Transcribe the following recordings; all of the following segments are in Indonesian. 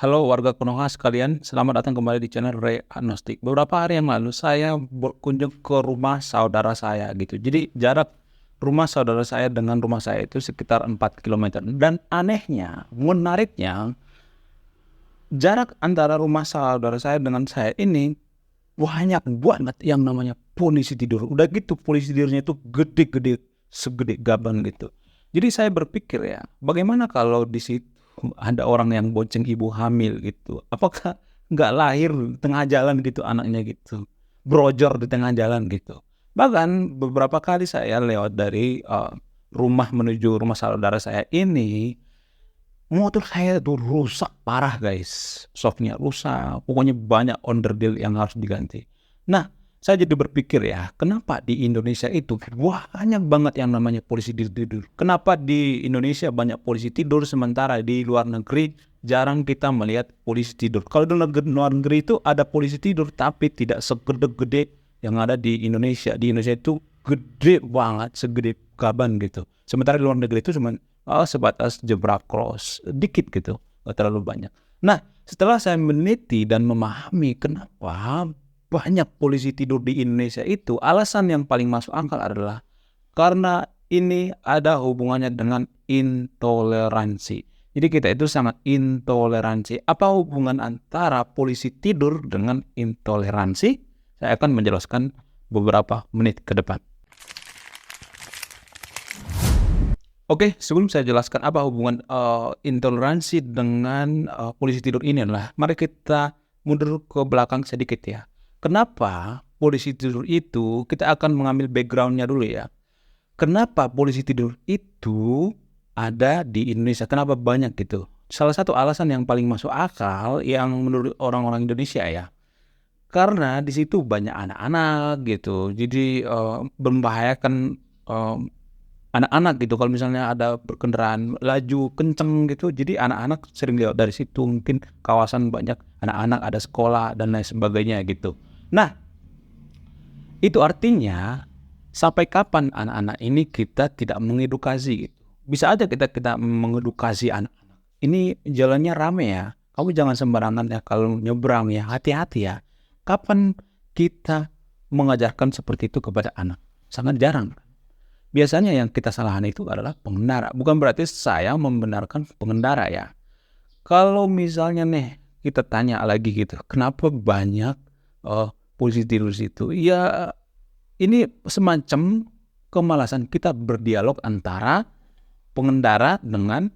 Halo warga Konoha sekalian, selamat datang kembali di channel Ray Agnostik. Beberapa hari yang lalu saya berkunjung ke rumah saudara saya gitu. Jadi jarak rumah saudara saya dengan rumah saya itu sekitar 4 kilometer. Dan anehnya, menariknya, jarak antara rumah saudara saya dengan saya ini banyak banget yang namanya polisi tidur. Udah gitu polisi tidurnya itu gede-gede, segede gaban gitu. Jadi saya berpikir ya, bagaimana kalau di situ ada orang yang bonceng ibu hamil gitu. Apakah nggak lahir di tengah jalan gitu anaknya gitu. Brojor di tengah jalan gitu. Bahkan beberapa kali saya lewat dari rumah menuju rumah saudara saya ini, motor saya tuh rusak parah guys. Shocknya rusak, pokoknya banyak onderdil yang harus diganti. Nah, saya jadi berpikir ya, kenapa di Indonesia itu banyak banget yang namanya polisi tidur. Kenapa di Indonesia banyak polisi tidur sementara di luar negeri jarang kita melihat polisi tidur. Kalau di luar negeri itu ada polisi tidur tapi tidak segede-gede yang ada di Indonesia. Di Indonesia itu gede banget, segede gaban gitu. Sementara di luar negeri itu cuma sebatas zebra cross, dikit gitu, nggak terlalu banyak. Nah, setelah saya meneliti dan memahami kenapa banyak polisi tidur di Indonesia itu, alasan yang paling masuk akal adalah karena ini ada hubungannya dengan intoleransi. Jadi kita itu sangat intoleransi. Apa hubungan antara polisi tidur dengan intoleransi? Saya akan menjelaskan beberapa menit ke depan. Oke, sebelum saya jelaskan apa hubungan intoleransi dengan polisi tidur ini adalah, mari kita mundur ke belakang sedikit ya. Kenapa polisi tidur itu, kita akan mengambil background-nya dulu ya. Kenapa polisi tidur itu ada di Indonesia? Kenapa banyak gitu? Salah satu alasan yang paling masuk akal yang menurut orang-orang Indonesia ya, karena di situ banyak anak-anak gitu, jadi membahayakan anak-anak gitu. Kalau misalnya ada berkendaraan laju kenceng gitu, jadi anak-anak sering lewat dari situ. Mungkin kawasan banyak anak-anak, ada sekolah dan lain sebagainya gitu. Nah, itu artinya sampai kapan anak-anak ini kita tidak mengedukasi gitu. Bisa aja kita mengedukasi anak-anak. Ini jalannya rame ya, kamu jangan sembarangan ya kalau nyebrang ya, hati-hati ya. Kapan kita mengajarkan seperti itu kepada anak? Sangat jarang. Biasanya yang kita salahkan itu adalah pengendara. Bukan berarti saya membenarkan pengendara ya. Kalau misalnya nih kita tanya lagi gitu, kenapa banyak polisi tidur situ? Ya ini semacam kemalasan kita berdialog antara pengendara dengan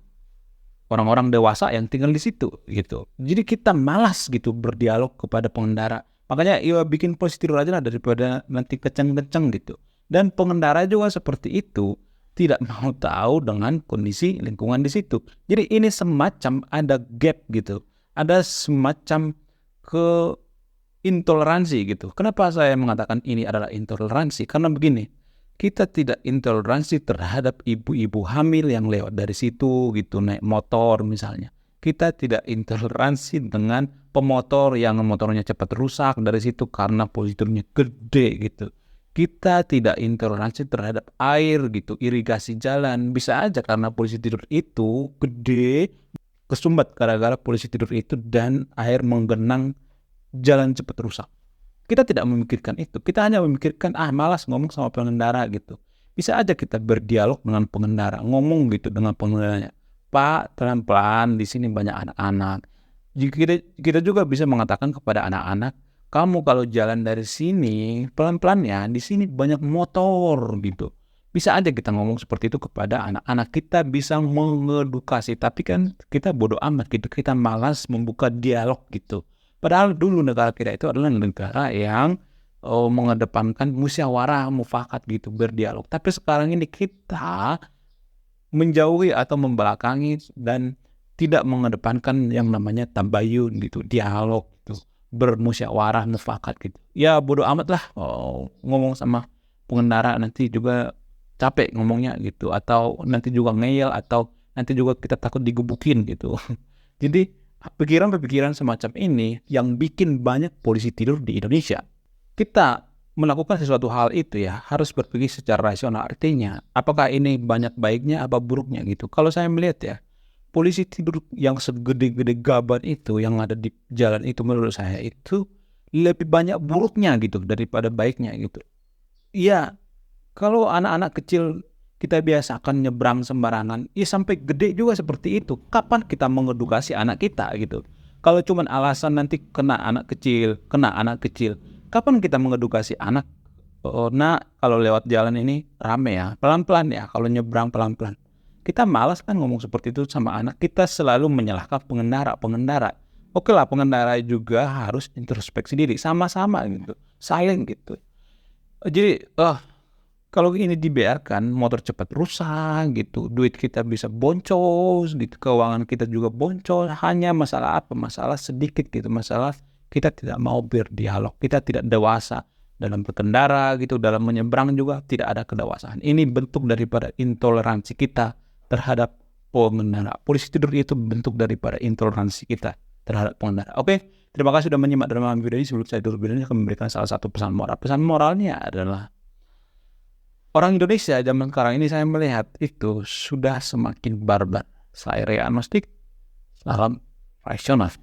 orang-orang dewasa yang tinggal di situ gitu. Jadi kita malas gitu berdialog kepada pengendara. Makanya ya bikin polisi tidur aja lah daripada nanti keceng-keceng gitu. Dan pengendara juga seperti itu, tidak mau tahu dengan kondisi lingkungan di situ. Jadi ini semacam ada gap gitu. Ada semacam intoleransi gitu. Kenapa saya mengatakan ini adalah intoleransi? Karena begini, kita tidak intoleransi terhadap ibu-ibu hamil yang lewat dari situ gitu, naik motor misalnya. Kita tidak intoleransi dengan pemotor yang motornya cepat rusak dari situ karena positurnya gede gitu. Kita tidak intoleransi terhadap air gitu, irigasi jalan. Bisa aja karena polisi tidur itu gede, kesumbat gara-gara polisi tidur itu dan air menggenang, jalan cepat rusak. Kita tidak memikirkan itu. Kita hanya memikirkan, malas ngomong sama pengendara gitu. Bisa aja kita berdialog dengan pengendara, ngomong gitu dengan pengendaranya. Pak, pelan-pelan, di sini banyak anak-anak. Kita juga bisa mengatakan kepada anak-anak, kamu kalau jalan dari sini, pelan-pelan ya, di sini banyak motor gitu. Bisa aja kita ngomong seperti itu kepada anak-anak. Kita bisa mengedukasi, tapi kan kita bodoh amat gitu. Kita malas membuka dialog gitu. Padahal dulu negara kita itu adalah negara yang mengedepankan musyawarah, mufakat gitu, berdialog. Tapi sekarang ini kita menjauhi atau membelakangi dan tidak mengedepankan yang namanya tabayun gitu, dialog gitu, bermusyawarah, mufakat gitu. Ya bodoh amat lah ngomong sama pengendara, nanti juga capek ngomongnya gitu, atau nanti juga ngeyel, atau nanti juga kita takut digebukin gitu. Jadi pikiran-pikiran semacam ini yang bikin banyak polisi tidur di Indonesia. Kita melakukan sesuatu hal itu ya harus berpikir secara rasional. Artinya apakah ini banyak baiknya apa buruknya gitu. Kalau saya melihat ya, polisi tidur yang segede-gede gaban itu yang ada di jalan itu menurut saya itu lebih banyak buruknya gitu daripada baiknya gitu. Iya, kalau anak-anak kecil kita biasakan nyebrang sembarangan, ya sampai gede juga seperti itu. Kapan kita mengedukasi anak kita gitu? Kalau cuman alasan nanti kena anak kecil, kapan kita mengedukasi anak? Oh, nah, kalau lewat jalan ini rame ya, pelan-pelan ya. Kalau nyebrang pelan-pelan. Kita malas kan ngomong seperti itu sama anak. Kita selalu menyalahkan pengendara. Oke lah, pengendara juga harus introspeksi diri, sama-sama gitu, silent gitu. Jadi, kalau ini dibiarkan, motor cepat rusak gitu, duit kita bisa boncos gitu, keuangan kita juga boncos. Hanya masalah apa? Masalah sedikit gitu, masalah kita tidak mau berdialog, kita tidak dewasa dalam berkendara gitu, dalam menyeberang juga tidak ada kedewasaan. Ini bentuk daripada intoleransi kita terhadap pengendara. Polisi tidur itu bentuk daripada intoleransi kita terhadap pengendara. Oke, terima kasih sudah menyimak dalam video ini. Sebelum saya tutup video ini, akan memberikan salah satu pesan moral. Pesan moralnya adalah orang Indonesia zaman sekarang ini saya melihat itu sudah semakin barbar. Saya Rea Agnostik, salam rasional.